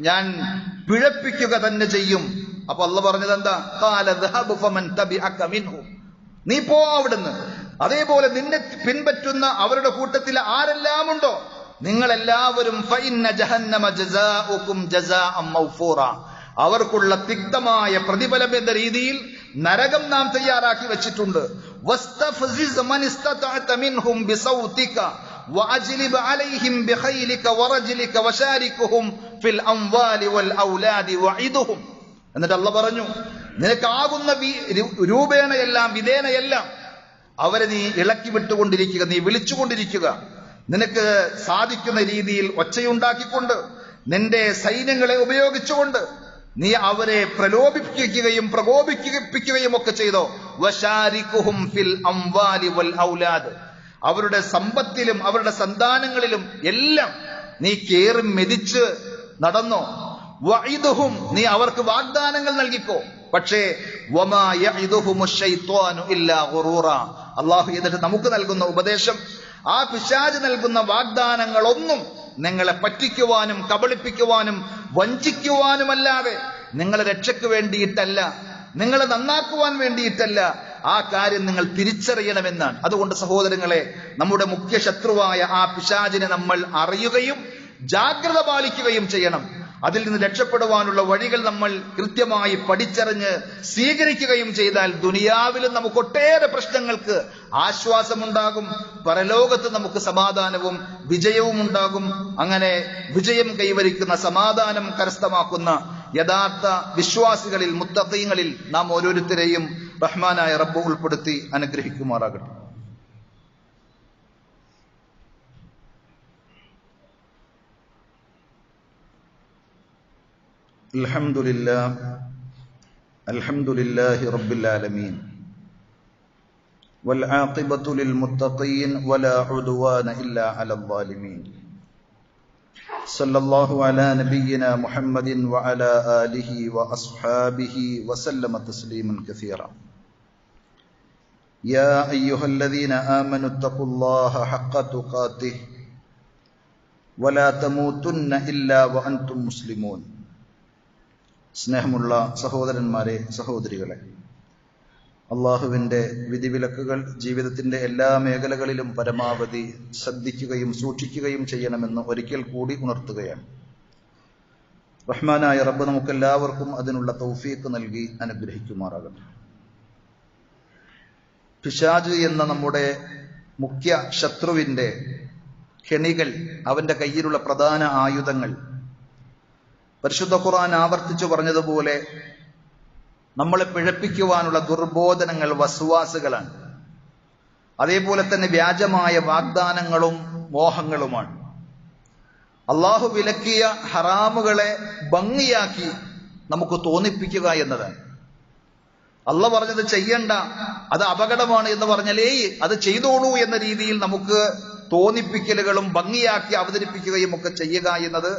ഞാൻ പിഴപ്പിക്കുക തന്നെ ചെയ്യും. അപ്പൊ അള്ളാഹ് പറഞ്ഞത് എന്താ? ഖാല ദഹബ് ഫമൻ തബിഅക മിൻഹും, നീ പോ അവിടുന്ന്. അതേപോലെ നിന്നെ പിൻപറ്റുന്ന അവരുടെ കൂട്ടത്തിൽ ആരെല്ലാം ഉണ്ടോ നിങ്ങളെല്ലാവരും ഫഇന്ന ജഹന്നമ ജസാഉകും ജസാഅൻ മൗഫൂറ, അവർക്കുള്ള തിക്തമായ പ്രതിഫലം എന്ന രീതിയിൽ നരകം നാം തയ്യാറാക്കി വെച്ചിട്ടുണ്ട്. വസ്തഫ്സിസ് മൻ ഇസ്തതഅത മിൻഹും ബിസൗതിക വഅജ്ലിബ് അലൈഹിം ബിഖൈലിക വറജ്ലിക വശാരികുഹും ഫിൽ അംവാലി വൽ ഔലാദി വഇദുഹും. എന്നിട്ട് അല്ലാഹ് പറഞ്ഞു, നിനക്കാകുന്ന രൂപേണയെല്ലാം വിധേനയെല്ലാം അവരെ നീ ഇളക്കി വിട്ടുകൊണ്ടിരിക്കുക, നീ വിളിച്ചുകൊണ്ടിരിക്കുക. നിനക്ക് സാധിക്കുന്ന രീതിയിൽ ഒച്ചയുണ്ടാക്കിക്കൊണ്ട് നിന്റെ സൈന്യങ്ങളെ ഉപയോഗിച്ചുകൊണ്ട് നീ അവരെ പ്രലോഭിപ്പിക്കുകയും പ്രകോപിപ്പിക്കുകയും ഒക്കെ ചെയ്തോ. വശാരികുഹും ഫിൽ അംവാലി വൽ ഔലാദ്, അവരുടെ സമ്പത്തിലും അവരുടെ സന്താനങ്ങളിലും എല്ലാം നീ കേറി മെതിച്ച് നടന്നോ. വഇദുഹും, നീ അവർക്ക് വാഗ്ദാനങ്ങൾ നൽകിക്കോ. പക്ഷേ വമാ യഇദുഹുമുശ് ശൈത്വാനു ഇല്ലാ ഗുറൂറ, അല്ലാഹു എന്നിട്ട് നമുക്ക് നൽകുന്ന ഉപദേശം, ആ പിശാച് നൽകുന്ന വാഗ്ദാനങ്ങളൊന്നും നിങ്ങളെ പറ്റിക്കുവാനും കബളിപ്പിക്കുവാനും വഞ്ചിക്കുവാനുമല്ലാതെ നിങ്ങളെ രക്ഷയ്ക്ക് വേണ്ടിയിട്ടല്ല, നിങ്ങളെ നന്നാക്കുവാൻ വേണ്ടിയിട്ടല്ല. ആ കാര്യം നിങ്ങൾ തിരിച്ചറിയണമെന്നാണ്. അതുകൊണ്ട് സഹോദരങ്ങളെ, നമ്മുടെ മുഖ്യ ശത്രുവായ ആ പിശാചിനെ നമ്മൾ അറിയുകയും ജാഗ്രത പാലിക്കുകയും ചെയ്യണം. അതിൽ നിന്ന് രക്ഷപ്പെടുവാനുള്ള വഴികൾ നമ്മൾ കൃത്യമായി പഠിച്ചറിഞ്ഞ് സ്വീകരിക്കുകയും ചെയ്താൽ ദുനിയാവിലും നമുക്ക് ഒട്ടേറെ പ്രശ്നങ്ങൾക്ക് ആശ്വാസമുണ്ടാകും, പരലോകത്ത് നമുക്ക് സമാധാനവും വിജയവും ഉണ്ടാകും. അങ്ങനെ വിജയം കൈവരിക്കുന്ന, സമാധാനം കരസ്ഥമാക്കുന്ന യഥാർത്ഥ വിശ്വാസികളിൽ, മുത്തഖീങ്ങളിൽ നാം ഓരോരുത്തരെയും റഹ്മാനായ റബ്ബ് ഉൾപ്പെടുത്തി അനുഗ്രഹിക്കുമാറാകട്ടെ. അൽഹംദുലില്ലാഹി റബ്ബിൽ ആലമീൻ വൽ ആഖിബത്തു ലിൽ മുത്തഖീൻ വലാ ഉദ്വാന ഇല്ലാ അലൽ ളാലിമീൻ. സല്ലല്ലാഹു അലാ നബിയ്യിനാ മുഹമ്മദിൻ വഅലാ ആലിഹി വഅസ്ഹാബിഹി വസല്ലമ തസ്ലീമൻ കസീറ. യാ അയ്യുഹല്ലദീന ആമനു തഖുല്ലാഹ ഹഖ്ക തുഖാതിഹി വലാ തമൂതുന്ന ഇല്ലാ വഅൻതും മുസ്ലിമൂൻ. സ്നേഹമുള്ള സഹോദരന്മാരെ, സഹോദരികളെ, അള്ളാഹുവിൻ്റെ വിധിവിലക്കുകൾ ജീവിതത്തിൻ്റെ എല്ലാ മേഖലകളിലും പരമാവധി ശ്രദ്ധിക്കുകയും സൂക്ഷിക്കുകയും ചെയ്യണമെന്ന് ഒരിക്കൽ കൂടി ഉണർത്തുകയാണ്. റഹ്മാനായ റബ്ബ് നമുക്കെല്ലാവർക്കും അതിനുള്ള തൗഫീഖ് നൽകി അനുഗ്രഹിക്കുമാറാകട്ടെ. പിശാച് എന്ന നമ്മുടെ മുഖ്യ ശത്രുവിൻ്റെ കെണികൾ, അവന്റെ കയ്യിലുള്ള പ്രധാന ആയുധങ്ങൾ, പരിശുദ്ധ ഖുർആൻ ആവർത്തിച്ചു പറഞ്ഞതുപോലെ നമ്മളെ പിഴപ്പിക്കുവാനുള്ള ദുർബോധനങ്ങൾ, വസ്വാസുകളാണ്. അതേപോലെ തന്നെ വ്യാജമായ വാഗ്ദാനങ്ങളും മോഹങ്ങളുമാണ്. അള്ളാഹു വിലക്കിയ ഹറാമുകളെ ഭംഗിയാക്കി നമുക്ക് തോന്നിപ്പിക്കുക എന്നതാണ്. അള്ളാഹ് പറഞ്ഞത് ചെയ്യണ്ട, അത് അപകടമാണ് എന്ന് പറഞ്ഞാൽ അത് ചെയ്തോളൂ എന്ന രീതിയിൽ നമുക്ക് തോന്നിപ്പിക്കലുകളും ഭംഗിയാക്കി അവതരിപ്പിക്കുകയും ഒക്കെ ചെയ്യുക എന്നത്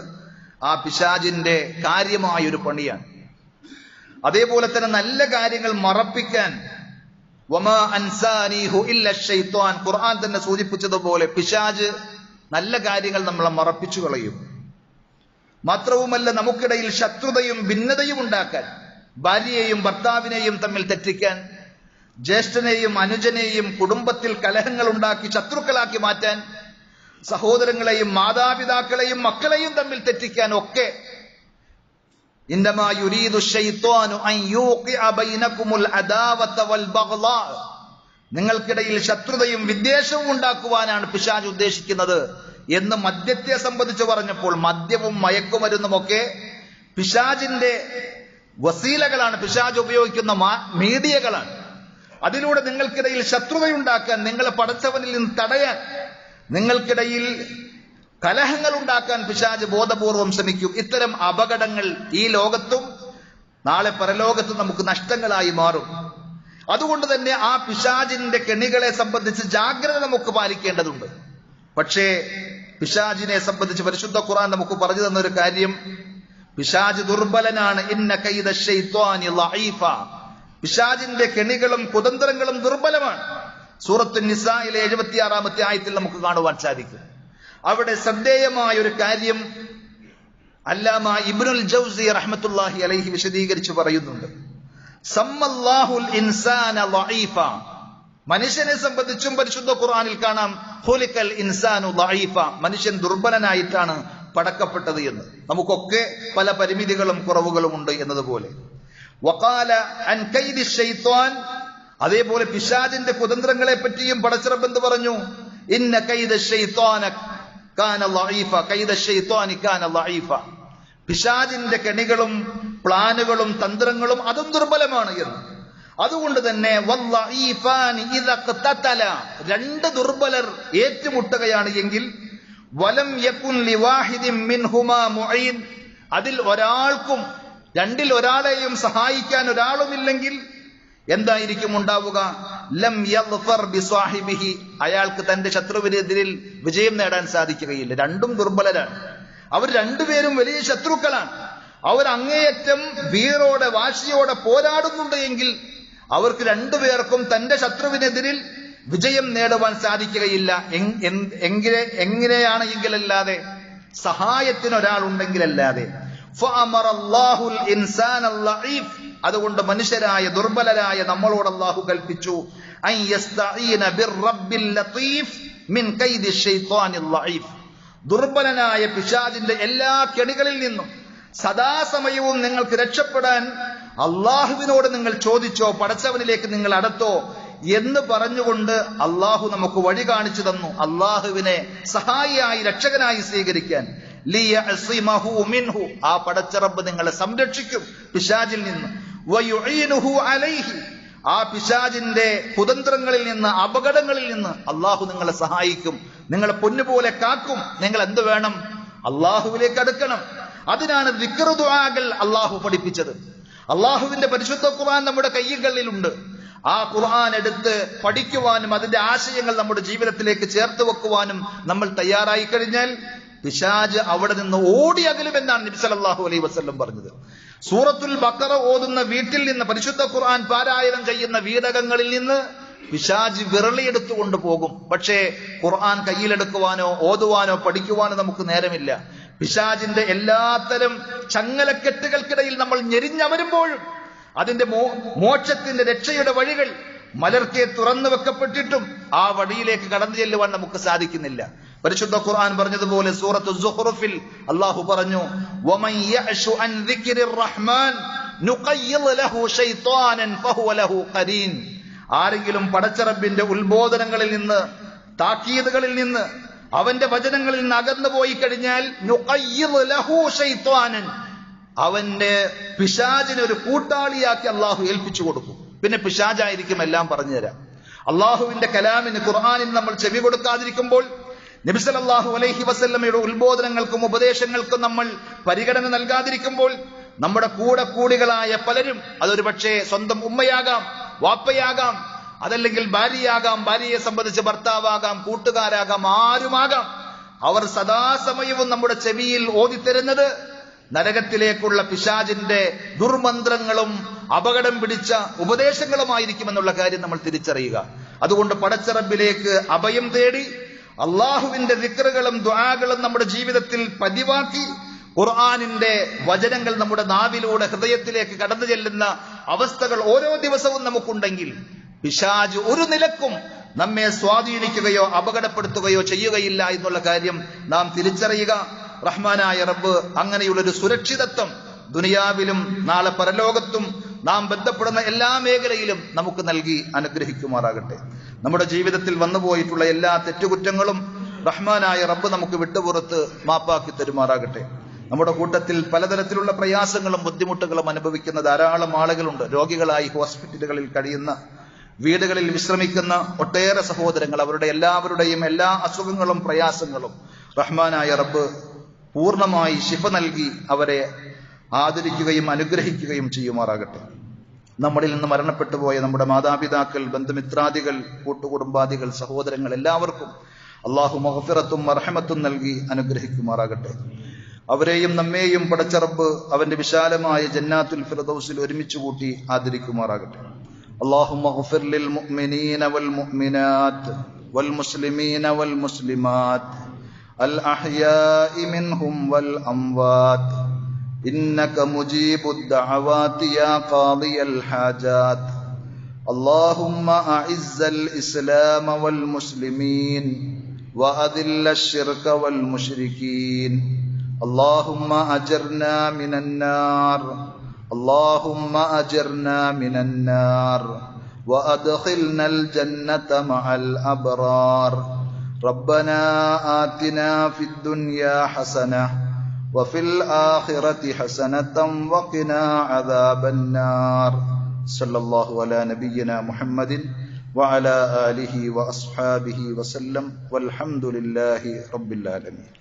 ആ പിശാചിന്റെ കാര്യമായൊരു പണിയാണ്. അതേപോലെ തന്നെ നല്ല കാര്യങ്ങൾ മറപ്പിക്കാൻ വമാ അൻസാനിഹു ഇല്ല ശൈത്വാൻ, ഖുർആൻ തന്നെ സൂചിപ്പിച്ചതുപോലെ പിശാച് നല്ല കാര്യങ്ങൾ നമ്മളെ മറപ്പിച്ചു കളയും. മാത്രവുമല്ല, നമുക്കിടയിൽ ശത്രുതയും ഭിന്നതയും ഉണ്ടാക്കാൻ, ഭാര്യയെയും ഭർത്താവിനെയും തമ്മിൽ തെറ്റിക്കാൻ, ജ്യേഷ്ഠനെയും അനുജനെയും കുടുംബത്തിൽ കലഹങ്ങൾ ഉണ്ടാക്കി ശത്രുക്കളാക്കി മാറ്റാൻ, സഹോദരങ്ങളെയും മാതാപിതാക്കളെയും മക്കളെയും തമ്മിൽ തെറ്റിക്കാൻ ഒക്കെ ഇന്നമാ യുരീദു ശൈത്വാനു അൻ യൂഖിഅ ബൈനകുമുൽ അദാവത വൽ ബഗ്ളാ, നിങ്ങൾക്കിടയിൽ ശത്രുതയും വിദ്വേഷവും ഉണ്ടാക്കുവാനാണ് പിശാച് ഉദ്ദേശിക്കുന്നത് എന്ന് മദ്യത്തെ സംബന്ധിച്ച് പറഞ്ഞപ്പോൾ, മദ്യവും മയക്കുമരുന്നുമൊക്കെ പിശാചിന്റെ വസീലകളാണ്, പിശാച് ഉപയോഗിക്കുന്ന മീഡിയകളാണ്. അതിലൂടെ നിങ്ങൾക്കിടയിൽ ശത്രുതയുണ്ടാക്കാൻ, നിങ്ങളെ പടച്ചവനിൽ നിന്ന് തടയാൻ, നിങ്ങൾക്കിടയിൽ കലഹങ്ങൾ ഉണ്ടാക്കാൻ പിശാച് ബോധപൂർവം ശ്രമിക്കും. ഇത്തരം അപകടങ്ങൾ ഈ ലോകത്തും നാളെ പരലോകത്തും നമുക്ക് നഷ്ടങ്ങളായി മാറും. അതുകൊണ്ട് തന്നെ ആ പിശാചിന്റെ കെണികളെ സംബന്ധിച്ച് ജാഗ്രത നമുക്ക് പാലിക്കേണ്ടതുണ്ട്. പക്ഷേ പിശാചിനെ സംബന്ധിച്ച് പരിശുദ്ധ ഖുർആൻ നമുക്ക് പറഞ്ഞു തന്നൊരു കാര്യം, പിശാച് ദുർബലനാണ്. ഇന്ന കൈദ ശൈത്വാനി ലഈഫ, പിശാചിന്റെ കെണികളും കുതന്ത്രങ്ങളും ദുർബലമാണ്. സൂറത്തുൻ നിസായിലെ 76-ാമത്തെ ആയത്തിൽ നമുക്ക് കാണുവാൻ സാധിക്കും. അവിടെ ശ്രദ്ധേയമായ ഒരു കാര്യം അല്ലാമ ഇബ്നുൽ ജൗസി റഹ്മത്തുള്ളാഹി അലൈഹി വിശദീകരിച്ചു പറയുന്നുണ്ട്. സമ്മല്ലാഹുൽ ഇൻസാന ളഈഫ, മനുഷ്യനെ സംബന്ധിച്ചും പരിശുദ്ധ ഖുർആനിൽ കാണാം ഖുലിഖൽ ഇൻസാനു ളഈഫ, മനുഷ്യൻ ദുർബലനായിട്ടാണ് പടക്കപ്പെട്ടത് എന്ന്. നമുക്കൊക്കെ പല പരിമിതികളും കുറവുകളും ഉണ്ട് എന്നതുപോലെ. വഖാല അൻ കൈദി ശൈത്വാൻ, അതേപോലെ പിശാചിന്റെ കുതന്ത്രങ്ങളെ പറ്റിയും പടച്ചറബ് എന്ത് പറഞ്ഞു? ഇന്ന കൈദ ശൈത്വാന കാന ളഈഫ, കൈദ ശൈത്വാനി കാന ളഈഫ, പിശാചിന്റെ കെണികളും പ്ലാനുകളും തന്ത്രങ്ങളും അതും ദുർബലമാണ് എന്ന്. അതുകൊണ്ട് തന്നെ വല്ലഈഫാനി ഇദാ ഖതതല, രണ്ട് ദുർബലർ ഏറ്റുമുട്ടുകയാണ് എങ്കിൽ വലം യകുൻ ലിവാഹിദിൻ മിൻഹുമാ മുഈൻ, അതിൽ ഒരാൾക്കും രണ്ടിൽ ഒരാളെയും സഹായിക്കാൻ ഒരാളുമില്ലെങ്കിൽ എന്തായിരിക്കും ഉണ്ടാവുക? ലം യഗ്ഫർ ബിസ്വാഹിബിഹി, അയാൾക്ക് തന്റെ ശത്രുവിനെതിരിൽ വിജയം നേടാൻ സാധിക്കുകയില്ല. രണ്ടും ദുർബലരാണ്. അവർ രണ്ടുപേരും വലിയ ശത്രുക്കളാണ്. അവർ അങ്ങേയറ്റം വീറോടെ വാശിയോടെ പോരാടുന്നുണ്ട് എങ്കിൽ അവർക്ക് രണ്ടുപേർക്കും തന്റെ ശത്രുവിനെതിരിൽ വിജയം നേടുവാൻ സാധിക്കുകയില്ല. എങ്ങനെയാണ് എങ്കിലല്ലാതെ, സഹായത്തിന് ഒരാളുണ്ടെങ്കിലല്ലാതെ. ഫഅമറല്ലാഹുൽ ഇൻസാനൽ ലഈഫ്, അതുകൊണ്ട് മനുഷ്യരായ ദുർബലരായ നമ്മളോട് അല്ലാഹു കൽപ്പിച്ചു അൻ യസ്തഈന ബിർറബ്ബിൽ ലതീഫ് മിൻ കൈദി ശൈത്വാനിൽ ലഈഫ്, ദുർബലനായ പിശാചിന്റെ എല്ലാ കെണികളിൽ നിന്നും സദാസമയവും നിങ്ങൾക്ക് രക്ഷപ്പെടാൻ അള്ളാഹുവിനോട് നിങ്ങൾ ചോദിച്ചോ, പടച്ചവനിലേക്ക് നിങ്ങൾ അടുത്തോ എന്ന് പറഞ്ഞുകൊണ്ട് അള്ളാഹു നമുക്ക് വഴി കാണിച്ചു തന്നു. അള്ളാഹുവിനെ സഹായിയായി രക്ഷകനായി സ്വീകരിക്കാൻ. ലിയഅസിമഹു മിൻഹു, ആ പടച്ചറബ് നിങ്ങളെ സംരക്ഷിക്കും പിശാചിൽ നിന്ന്. വയുഈനുഹു അലൈഹി, ആ പിശാചിന്റെ കുതന്ത്രങ്ങളിൽ നിന്ന് അപകടങ്ങളിൽ നിന്ന് അള്ളാഹു നിങ്ങളെ സഹായിക്കും, നിങ്ങളെ പൊന്നുപോലെ കാക്കും. നിങ്ങൾ എന്ത് വേണം? അള്ളാഹുവിലേക്ക് അടുക്കണം. അതിനാണ് ദിക്ർ ദുആകൾ അള്ളാഹു പഠിപ്പിച്ചത്. അള്ളാഹുവിന്റെ പരിശുദ്ധ ഖുർആൻ നമ്മുടെ കൈകളിലുണ്ട്. ആ ഖുർആൻ എടുത്ത് പഠിക്കുവാനും അതിന്റെ ആശയങ്ങൾ നമ്മുടെ ജീവിതത്തിലേക്ക് ചേർത്ത് വെക്കുവാനും നമ്മൾ തയ്യാറായി കഴിഞ്ഞാൽ പിശാച് അവിടെ നിന്ന് ഓടി അകലുമെന്നാണ് നബി സല്ലല്ലാഹു അലൈഹി വസല്ലം പറഞ്ഞത്. സൂറത്തുൽ ബഖറ ഓതുന്ന വീട്ടിൽ നിന്ന്, പരിശുദ്ധ ഖുർആൻ പാരായണം ചെയ്യുന്ന വീടകങ്ങളിൽ നിന്ന് പിശാച് വിരളിയെടുത്തുകൊണ്ട് പോകും. പക്ഷേ ഖുർആൻ കയ്യിലെടുക്കുവാനോ ഓതുവാനോ പഠിക്കുവാനോ നമുക്ക് നേരമില്ല. പിശാചിന്റെ എല്ലാത്തരം ചങ്ങലക്കെട്ടുകൾക്കിടയിൽ നമ്മൾ ഞെരിഞ്ഞമരുമ്പോഴും അതിന്റെ മോക്ഷത്തിന്റെ രക്ഷയുടെ വഴികൾ മലർക്കെ തുറന്നു വെക്കപ്പെട്ടിട്ടും ആ വഴിയിലേക്ക് കടന്നു ചെല്ലുവാൻ നമുക്ക് സാധിക്കുന്നില്ല. പരിശുദ്ധ ഖുർആൻ പറഞ്ഞതുപോലെ സൂറത്തു സുഖ്റുഫിൽ അല്ലാഹു പറഞ്ഞു വമൻ യഅശു അൻ ദിക്രിർ റഹ്മാൻ നുഖയ്യിദ് ലഹു ശൈത്വാനൻ ഫഹുവ ലഹു ഖരീൻ, ആരെങ്കിലും പടച്ചറബിന്റെ ഉത്ബോധനങ്ങളിൽ നിന്ന്, താക്കീതുകളിൽ നിന്ന്, അവന്റെ വചനങ്ങളിൽ നിന്ന് അകന്നു പോയി കഴിഞ്ഞാൽ നുഖയ്യിദ് ലഹു ശൈത്വാനൻ, അവന്റെ പിശാചിനെ ഒരു കൂട്ടാളിയാക്കി അള്ളാഹു ഏൽപ്പിച്ചു കൊടുക്കും. പിന്നെ പിശാചായിരിക്കും എല്ലാം പറഞ്ഞു തരാം. അള്ളാഹുവിന്റെ കലാമിന്, ഖുർആനിന് നമ്മൾ ചെവി കൊടുക്കാതിരിക്കുമ്പോൾ, നബി സല്ലല്ലാഹു അലൈഹി വസല്ലമയുടെ ഉത്ബോധനങ്ങൾക്കും ഉപദേശങ്ങൾക്കും നമ്മൾ പരിഗണന നൽകാതിരിക്കുമ്പോൾ, നമ്മുടെ കൂടികളായ പലരും, അതൊരു പക്ഷേ സ്വന്തം ഉമ്മയാകാം, വാപ്പയാകാം, അതല്ലെങ്കിൽ ഭാര്യയാകാം, ഭാര്യയെ സംബന്ധിച്ച് ഭർത്താവാകാം, കൂട്ടുകാരാകാം, ആരുമാകാം, അവർ സദാസമയവും നമ്മുടെ ചെവിയിൽ ഓതിത്തരുന്നത് നരകത്തിലേക്കുള്ള പിശാചിന്റെ ദുർമന്ത്രങ്ങളും അപകടം പിടിച്ച ഉപദേശങ്ങളുമായിരിക്കുമെന്നുള്ള കാര്യം നമ്മൾ തിരിച്ചറിയുക. അതുകൊണ്ട് പടച്ചറബിലേക്ക് അഭയം തേടി അള്ളാഹുവിന്റെ ദിക്റുകളും ദുആകളും നമ്മുടെ ജീവിതത്തിൽ പതിവാക്കി ഖുർആനിന്റെ വചനങ്ങൾ നമ്മുടെ നാവിലൂടെ ഹൃദയത്തിലേക്ക് കടന്നു ചെല്ലുന്ന അവസ്ഥകൾ ഓരോ ദിവസവും നമുക്കുണ്ടെങ്കിൽ പിശാച് ഒരു നിലക്കും നമ്മെ സ്വാധീനിക്കുകയോ അപകടപ്പെടുത്തുകയോ ചെയ്യുകയില്ല എന്നുള്ള കാര്യം നാം തിരിച്ചറിയുക. റഹ്മാനായ റബ്ബ് അങ്ങനെയുള്ളൊരു സുരക്ഷിതത്വം ദുനിയാവിലും നാളെ പരലോകത്തും നാം ബന്ധപ്പെടുന്ന എല്ലാ മേഖലയിലും നമുക്ക് നൽകി അനുഗ്രഹിക്കുമാറാകട്ടെ. നമ്മുടെ ജീവിതത്തിൽ വന്നുപോയിട്ടുള്ള എല്ലാ തെറ്റുകുറ്റങ്ങളും റഹ്മാനായ റബ്ബ് നമുക്ക് വിട്ടുപുറത്ത് മാപ്പാക്കി തരുമാറാകട്ടെ. നമ്മുടെ കൂട്ടത്തിൽ പലതരത്തിലുള്ള പ്രയാസങ്ങളും ബുദ്ധിമുട്ടുകളും അനുഭവിക്കുന്ന ധാരാളം ആളുകളുണ്ട്. രോഗികളായി ഹോസ്പിറ്റലുകളിൽ കഴിയുന്ന, വീടുകളിൽ വിശ്രമിക്കുന്ന ഒട്ടേറെ സഹോദരങ്ങൾ, അവരുടെ എല്ലാവരുടെയും എല്ലാ അസുഖങ്ങളും പ്രയാസങ്ങളും റഹ്മാനായ റബ്ബ് പൂർണ്ണമായി ശിഫ നൽകി അവരെ ആദരിക്കുകയും അനുഗ്രഹിക്കുകയും ചെയ്യുമാറാകട്ടെ. നമ്മളിൽ നിന്ന് മരണപ്പെട്ടു പോയ നമ്മുടെ മാതാപിതാക്കൾ, ബന്ധുമിത്രാദികൾ, കൂട്ടുകുടുംബാദികൾ, സഹോദരങ്ങൾ എല്ലാവർക്കും അള്ളാഹു മഗ്ഫിറത്തും മർഹമത്തും നൽകി അനുഗ്രഹിക്കുമാറാകട്ടെ. അവരെയും നമ്മെയും പടച്ച റബ്ബ് അവന്റെ വിശാലമായ ജന്നാത്തുൽ ഫിർദൗസിൽ ഒരുമിച്ച് കൂട്ടി ആദരിക്കുമാറാകട്ടെ. اللهم اغفر للمؤمنين والمؤمنات والمسلمين والمسلمات الأحياء منهم والأموات إنك مجيب الدعوات يا قاضي الحاجات اللهم أعز الإسلام والمسلمين وأذل الشرك والمشركين اللهم أجرنا من النار اللهم أجرنا من النار وأدخلنا الجنة مع الأبرار ربنا آتنا في الدنيا حسنة وفي الآخرة حسنة وقنا عذاب النار صلى الله على نبينا محمد وعلى آله وأصحابه وسلم والحمد لله رب العالمين.